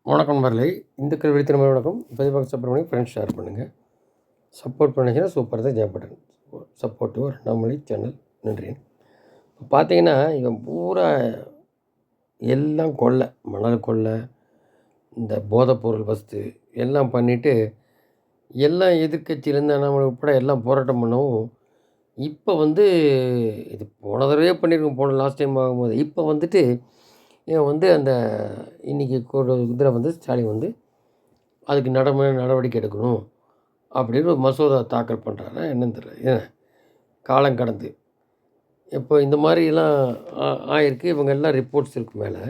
வணக்கம் நண்பர்களே, இந்துக்கள் வெடித்திறமை வணக்கம். பதிவாக சப்போர்ட் பண்ணி ஃப்ரெண்ட்ஸ் ஷேர் பண்ணுங்கள். சப்போர்ட் பண்ணிங்கன்னா சூப்பர் தான் ஜெயப்பட்டன் சப்போர்ட்டு ஒரு நம்மளி சேனல். நன்றி. இப்போ பார்த்தீங்கன்னா இவன் பூரா எல்லாம் கொள்ளை, மணல் கொள்ளை, இந்த போதைப்பொருள் வஸ்து எல்லாம் பண்ணிவிட்டு எல்லாம் எதிர்கட்சியிலேருந்து அண்ணாமலை உட்பட எல்லாம் போராட்டம் பண்ணவும், இப்போ இது போன தடவையே பண்ணியிருக்கோம். போன லாஸ்ட் டைம் ஆகும்போது இப்போ இவன் அந்த இன்றைக்கி இதில் ஸ்டாலின் அதுக்கு நடவடிக்கை எடுக்கணும் அப்படின்னு ஒரு மசோதா தாக்கல் பண்ணுறாரா என்னன்னு தெரியல. ஏன் காலம் கடந்து இப்போ இந்த மாதிரிலாம் ஆயிருக்கு. இவங்க எல்லாம் ரிப்போர்ட்ஸ் இருக்கு மேலே.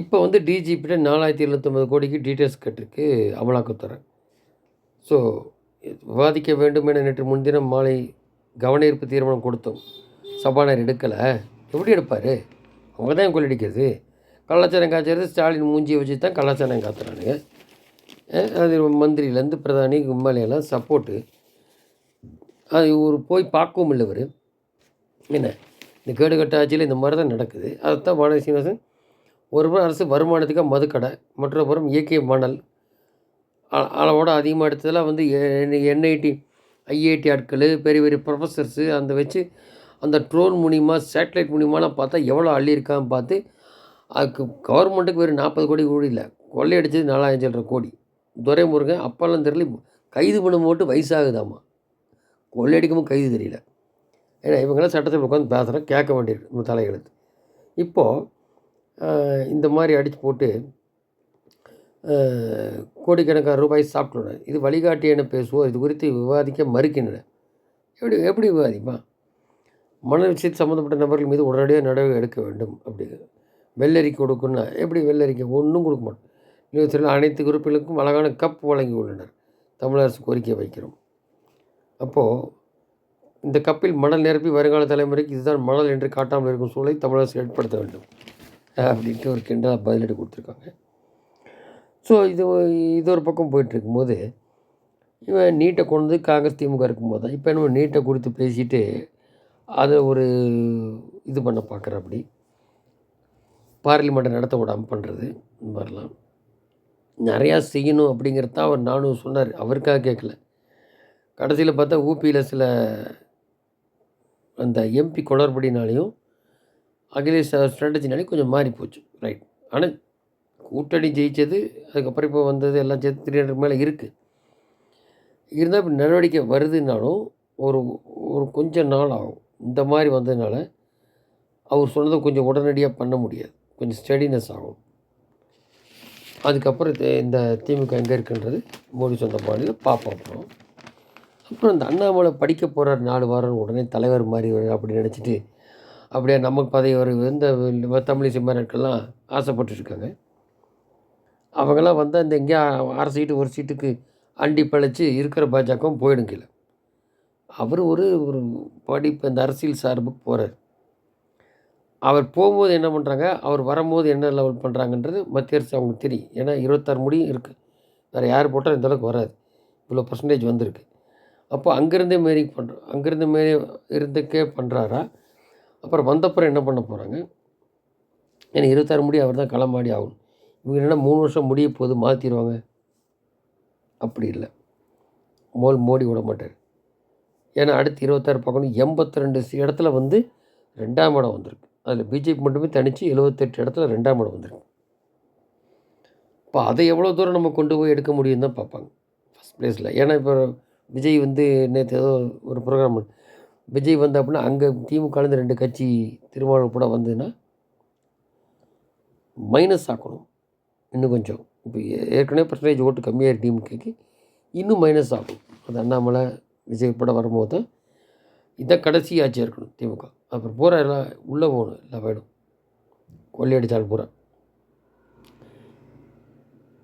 இப்போ டிஜிபிட்ட 4750 கோடிக்கு டீட்டெயில்ஸ் கேட்டிருக்கு அமலாக்கத்துறை. ஸோ விவாதிக்க வேண்டும் என நேற்று முன்தினம் மாலை கவன ஈர்ப்பு தீர்மானம் கொடுத்தோம். சபாநாயகர் எடுக்கலை. எப்படி எடுப்பார்? அவங்க தான் கொள்ளடிக்கிறது. கலாச்சாரம் காய்ச்சறது ஸ்டாலின் மூஞ்சியை வச்சு தான் கலாச்சாரம் காத்துறானுங்க. அது மந்திரியிலேருந்து பிரதானி கும்மாலையெல்லாம் சப்போர்ட்டு. அது போய் பார்க்கவும் இல்லை இவர். என்ன இந்த கேடுகட்ட ஆட்சியில் இந்த மாதிரி தான் நடக்குது. அதைத்தான் வானதி சீனிவாசன் ஒருபுறம் அரசு வருமானத்துக்காக மதுக்கடை, மற்றொரு புறம் இயற்கை மணல் அளவோட அதிகமாக எடுத்ததெல்லாம் என்ஐடி ஐஐடி ஆட்கள், பெரிய பெரிய ப்ரொஃபஸர்ஸு வச்சு அந்த ட்ரோன் மூலிமா சேட்டலைட் மூலிமாலாம் பார்த்தா எவ்வளோ அள்ளியிருக்கான்னு பார்த்து அதுக்கு கவர்மெண்ட்டுக்கு வெறும் 40 கோடி கூட இல்லை, கொள்ளையடிச்சது 4000 கோடி. துரைமுருகன் அப்போல்லாம் தெரியல, கைது பண்ண மட்டும் வயசாகுதாம்மா, கொள்ளையடிக்கவும் கைது தெரியல. ஏன்னா இவங்களாம் சட்டத்தில் உட்காந்து பேசுகிறேன், கேட்க வேண்டியிருக்கு நம்ம தலையெழுத்து. இப்போது இந்த மாதிரி அடித்து போட்டு கோடிக்கணக்கான ரூபாய் சாப்பிட்டுள்ளனர். இது வழிகாட்டி என பேசுவோம். இது குறித்து விவாதிக்க மறுக்கின்றன. எப்படி விவாதிப்பான்? மணல் விஷயத்து சம்மந்தப்பட்ட நபர்கள் மீது உடனடியாக நடவடிக்கை எடுக்க வேண்டும். அப்படிங்கிறது வெள்ளரிக்கை கொடுக்குன்னா எப்படி வெள்ளரிக்கை ஒன்றும் கொடுக்க மாட்டோம். நியூஸில் அனைத்து உறுப்பினருக்கும் அழகான கப் வழங்கி உள்ளனர். தமிழக அரசு கோரிக்கை வைக்கிறோம். அப்போது இந்த கப்பில் மணல் நிரப்பி வருங்கால தலைமுறைக்கு இதுதான் மணல் என்று காட்டாமல் இருக்கும் சூழலை தமிழக அரசு ஏற்படுத்த வேண்டும் அப்படின்ட்டு ஒரு கிண்டலாக பதிலடி கொடுத்துருக்காங்க. ஸோ இது ஒரு பக்கம் போயிட்டுருக்கும்போது இவன் நீட்டை கொண்டு காங்கிரஸ் திமுக இருக்கும்போது தான் இப்போ என்ன நீட்டை குறித்து பேசிட்டு அதை ஒரு இது பண்ண பார்க்குறப்படி பார்லிமெண்ட்டை நடத்த விடாமல் பண்ணுறது. இந்த மாதிரிலாம் நிறையா செய்யணும் அப்படிங்கிறது தான் அவர் நானும் சொன்னார். அவருக்காக கேட்கல. கடைசியில் பார்த்தா ஊபியில் சில அந்த எம்பி குளறுபடினாலையும் அகிலேஷ் ஸ்ட்ராட்டஜினாலையும் கொஞ்சம் மாறி போச்சு. ரைட். ஆனால் கூட்டணி ஜெயித்தது அதுக்கப்புறம் இப்போ வந்தது எல்லாம் சேர்த்து 300 மேலே இருக்குது. இருந்தால் இப்போ நடவடிக்கை வருதுன்னாலும் ஒரு ஒரு கொஞ்சம் நாள் ஆகும். இந்த மாதிரி வந்ததுனால அவர் சொன்னதை கொஞ்சம் உடனடியாக பண்ண முடியாது. கொஞ்சம் ஸ்டெடினஸ் ஆகும். அதுக்கப்புறம் இந்த திமுக எங்கே இருக்குன்றது மோடி சொந்த பாணியில் பார்ப்போம். அப்புறம் இந்த அண்ணாமலை படிக்க போகிறார் 4 வாரம் உடனே தலைவர் மாதிரி அப்படி நினச்சிட்டு அப்படியே நமக்கு பதவி வரும் இந்த தமிழிசை மாநாட்கள்லாம் ஆசைப்பட்டுருக்காங்க. அவங்களாம் வந்தால் இந்த எங்கேயா 6 சீட்டு ஒரு சீட்டுக்கு அண்டி பழித்து இருக்கிற பாஜகவும் போயிடும் கீழே. அவர் ஒரு படிப்பு இந்த அரசியல் சார்புக்கு போகிறார். அவர் போகும்போது என்ன பண்ணுறாங்க, அவர் வரும்போது என்ன லெவல் பண்ணுறாங்கன்றது மத்திய அரசு அவங்களுக்கு தெரியும். ஏன்னா 26 முடியும் இருக்குது. வேறு யார் போட்டால் இந்தளவுக்கு வராது. இவ்வளோ பர்சன்டேஜ் வந்திருக்கு. அப்போ அங்கேருந்தே மாரி பண்ணுறோம். அங்கேருந்து மாரி இருந்துக்கே பண்ணுறாரா? அப்புறம் வந்தப்புறம் என்ன பண்ண போகிறாங்க? ஏன்னா 26 முடி அவர் தான் களமாடி ஆகணும். இவங்க என்னென்னா 3 வருஷம் முடிய போது மாற்றிடுவாங்க. அப்படி இல்லை. மோடி விட மாட்டார். ஏன்னா அடுத்து 26 பார்க்கணும். 82 இடத்துல 2ஆம் இடம் வந்திருக்கு. அதில் பிஜேபி மட்டுமே தனித்து 78 இடத்துல 2ஆம் இடம் வந்திருக்கு. இப்போ அதை எவ்வளோ தூரம் நம்ம கொண்டு போய் எடுக்க முடியும் தான் பார்ப்பாங்க ஃபஸ்ட் ப்ளேஸில். ஏன்னா இப்போ விஜய் நேற்று ஏதோ ஒரு ப்ரோக்ராம் விஜய் அப்படின்னா அங்கே திமுகலேருந்து 2 கட்சி திருமாவளவன் கூட வந்ததுன்னா மைனஸ் ஆக்கணும் இன்னும் கொஞ்சம். இப்போ ஏற்கனவே பர்சன்டேஜ் ஓட்டு கம்மியாக டிஎம்கேக்கு இன்னும் மைனஸ் ஆகும். அது அண்ணாமலை விஜய் கூட வரும்போது தான் இதான் கடைசி ஆட்சியாக இருக்கணும் திமுக. அப்புறம் பூரா எல்லாம் உள்ளே போகணும். எல்லாம் வேணும் கொள்ளையடித்தால் பூரா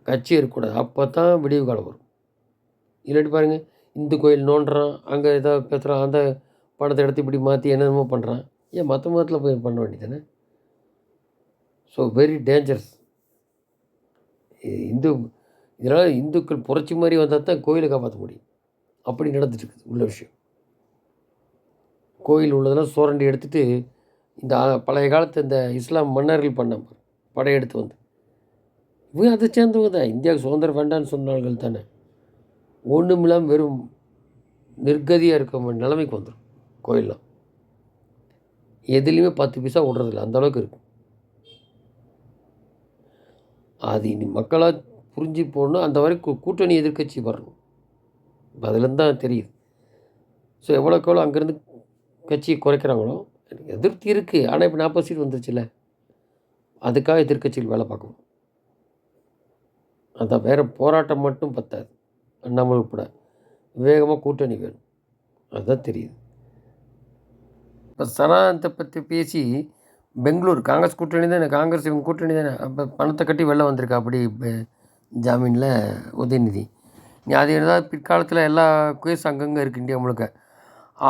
கட்சி இருக்கக்கூடாது. அப்போ தான் விடிவு காலம் வரும். இல்லாட்டி பாருங்கள், இந்து கோயில் நோண்டுறான், அங்கே ஏதாவது பேசுகிறான், அந்த பணத்தை எடுத்து இப்படி மாற்றி என்னென்னமோ பண்ணுறான். ஏன் மற்ற மதத்தில் போய் பண்ண வேண்டியதானே? So very dangerous. இதனால் இந்துக்கள் புரட்சி மாதிரி வந்தால் தான் கோயிலை காப்பாற்ற முடியும். அப்படி நடந்துட்டுருக்குது உள்ள விஷயம். கோயில் உள்ளதெல்லாம் சோரண்டி எடுத்துகிட்டு இந்த பழைய காலத்து இந்த இஸ்லாம் மன்னர்கள் பண்ண படையெடுத்து இவங்க அதை சேர்ந்தவங்க தான். இந்தியாவுக்கு சுதந்திரம் வேண்டான்னு சொன்னார்கள் தானே. ஒன்றுமில்லாமல் வெறும் நிர்கதியாக இருக்க நிலைமைக்கு வந்துடும் கோயிலெலாம். எதுலேயுமே 10 பைசா விட்றதில்ல, அந்தளவுக்கு இருக்கும். அது இனி மக்களாக புரிஞ்சு போடணும். அந்த வரை கூட்டணி எதிர்க்கட்சி வரணும். அதுலேருந்து தான் தெரியுது. ஸோ எவ்வளோக்கு எவ்வளோ அங்கேருந்து கட்சியை குறைக்கிறாங்களோ, எதிர்த்து இருக்குது. ஆனால் இப்போ 40 சீட் வந்துருச்சுல்ல, அதுக்காக எதிர்க்கட்சிகள் வேலை பார்க்கணும். அதான் வேறு போராட்டம் மட்டும் பத்தாது. அண்ணாமலை உட்பட வேகமாக கூட்டணி வேணும். அதுதான் தெரியுது. இப்போ சனாதனத்தை பற்றி பேசி பெங்களூர் காங்கிரஸ் கூட்டணி தானே, காங்கிரஸ் இவங்க கூட்டணி தானே, அப்போ பணத்தை கட்டி வெளில வந்திருக்கா அப்படி ஜாமீனில் உதயநிதி. நீ அது ஏதாவது பிற்காலத்தில் எல்லா கேஸ் அங்கங்கே இருக்குது இந்தியா முழுக்க.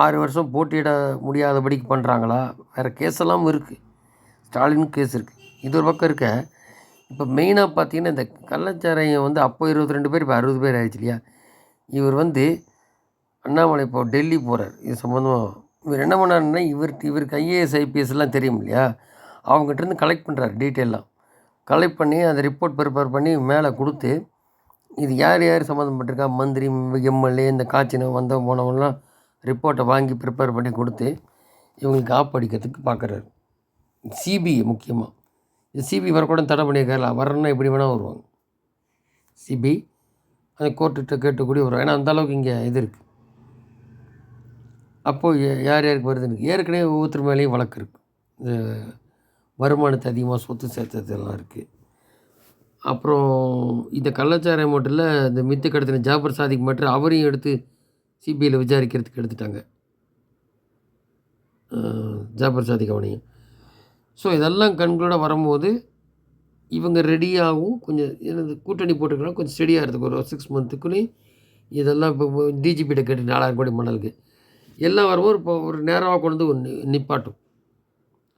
6 வருஷம் போட்டியிட முடியாதபடிக்கு பண்ணுறாங்களா? வேறு கேஸெல்லாம் இருக்குது. ஸ்டாலின் கேஸ் இருக்குது. இது ஒரு பக்கம் இருக்க. இப்போ மெயினாக பார்த்தீங்கன்னா இந்த கள்ளச்சாராயம் வந்து அப்போ 22 பேர், இப்போ 60 பேர் ஆயிடுச்சு இல்லையா? இவர் வந்து அண்ணாமலை இப்போ டெல்லி போகிறார். இது சம்மந்தமாக இவர் என்ன பண்ணாருன்னா, இவருக்கு ஐஏஎஸ் ஐபிஎஸ்லாம் தெரியும் இல்லையா? அவங்ககிட்டருந்து கலெக்ட் பண்ணுறாரு டீட்டெயிலாம். கலெக்ட் பண்ணி அதை ரிப்போர்ட் ப்ரிப்பேர் பண்ணி மேலே கொடுத்து, இது யார் யார் சம்மந்தப்பட்டிருக்கா, மந்திரி, எம்எல்ஏ, இந்த காய்ச்சின வந்த போனவங்களாம் ரிப்போர்ட்டை வாங்கி ப்ரிப்பேர் பண்ணி கொடுத்து இவங்களுக்கு அடிக்கிறதுக்கு பார்க்குறாரு. சிபிஐ முக்கியமாக. இது சிபிஐ வரக்கூட தடை பண்ணியிருக்காருல, வரணுன்னா எப்படி வேணால் வருவாங்க. சிபிஐ அந்த கோர்ட்டுகிட்ட கேட்டுக்கூடி வருவாங்க. ஏன்னா அந்தளவுக்கு இங்கே இது இருக்குது. அப்போது யார் யாருக்கு வருதுன்னு ஏற்கனவே ஒவ்வொருத்தர் மேலேயும் வழக்கு இருக்குது. இந்த வருமானத்தை அதிகமாக சொத்து சேர்த்ததெல்லாம் இருக்குது. அப்புறம் இந்த கள்ளச்சாராயம் மட்டும் இல்லை, இந்த மித்து கடத்தின ஜாபர் சாதிக் மற்றும் அவரையும் எடுத்து சிபிஐயில் விசாரிக்கிறதுக்கு எடுத்துட்டாங்க. ஜாபர் சாதிக் அவனையும். ஸோ இதெல்லாம் கண்களோட வரும்போது இவங்க ரெடியாகவும் கொஞ்சம் எனது கூட்டணி போட்டுக்கலாம், கொஞ்சம் ஸ்டெடியாக இருக்குது. ஒரு 6 மந்த்துக்குள்ளேயும் இதெல்லாம் இப்போ டிஜிபிகிட்ட கேட்டு 4000 கோடி மணலுக்கு எல்லாம் வரும்போது இப்போ ஒரு நேரமாக கொண்டு வந்து நிப்பாட்டும்.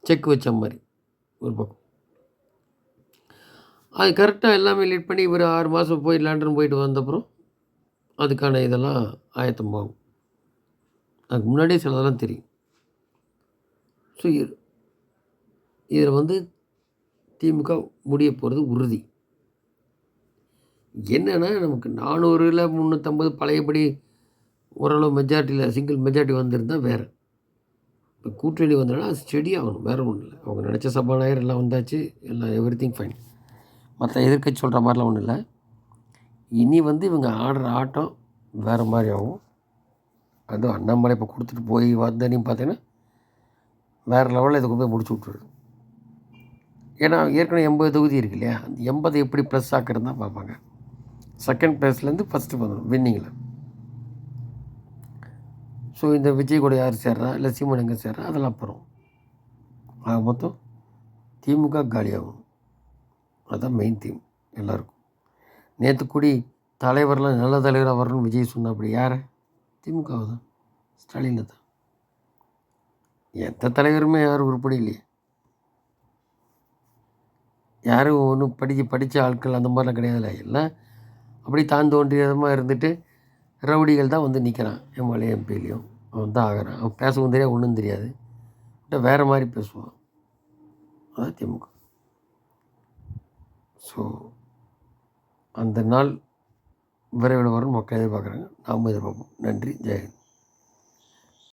செக் வச்ச மாதிரி ஒரு பக்கம். அது கரெக்டாக எல்லாமே லீட் பண்ணி இவர் 6 மாதம் போய் லண்டன் போயிட்டு வந்தப்புறம் அதுக்கான இதெல்லாம் ஆயத்தமாகும். அதுக்கு முன்னாடியே சிலதெல்லாம் தெரியும். ஸோ இதில் வந்து திமுக முடிய போகிறது உறுதி. என்னென்னா நமக்கு 400ல் 350 பழையபடி ஓரளவு மெஜாரிட்டியில் சிங்கிள் மெஜாரிட்டி வந்திருந்தால் வேறு. இப்போ கூட்டணி வந்தோன்னா அது ஸ்டெடி ஆகணும், வேறு ஒன்றும் இல்லை. அவங்க நினச்ச சபாநாயகர் எல்லாம் வந்தாச்சு, எல்லாம் எவ்ரி ஃபைன். மற்ற எதிர்க்கட்சி சொல்கிற மாதிரிலாம் ஒன்றும் இல்லை. இனி வந்து இவங்க ஆடுற ஆட்டம் வேறு மாதிரி ஆகும். அதுவும் அண்ணாமலை இப்போ கொடுத்துட்டு போய் வந்தனையும் பார்த்தீங்கன்னா வேறு லெவலில் இதை கொண்டு போய் முடிச்சு விட்ருது. ஏன்னா ஏற்கனவே 80 தொகுதி இருக்கு இல்லையா? அந்த 80 எப்படி ப்ளஸ் ஆக்கிறது தான் பார்ப்பாங்க. செகண்ட் ப்ளேஸ்லேருந்து ஃபஸ்ட்டு வந்துடும் வின்னிங்கில். ஸோ இந்த விஜய் கூட யார் சேர்றா, இல்லை சீமான் எங்கே சேர்றா, அதெல்லாம் அப்புறம். ஆக மொத்தம் திமுக காலியாகும். அதுதான் மெயின் தீம் எல்லாருக்கும். நேற்று கூடி தலைவர்லாம் நல்ல தலைவராக வரணும்னு விஜய் சொன்ன அப்படி யாரை? திமுகவை தான், ஸ்டாலினை தான். எந்த தலைவருமே யாரும் உருப்படி இல்லையே. யாரும் ஒன்றும் படித்த ஆட்கள் அந்த மாதிரிலாம் கிடையாதுல்ல. எல்லாம் அப்படி தான் தோன்றியதமாக இருந்துட்டு ரவுடிகள் தான் வந்து நிற்கிறான் எம்எல்ஏ எம்பிலையும். அவன் தான் ஆகிறான். அவன் பேசவும் தெரியாது, ஒன்றும் தெரியாது, பட் வேறு மாதிரி பேசுவான். அதான் திமுக. ஸோ அந்த நாள் விரைவில் வரும் மக்கள் எதிர்பார்க்குறாங்க, நாம் எதிர்பார்ப்போம். நன்றி, ஜெயஹிந்த்.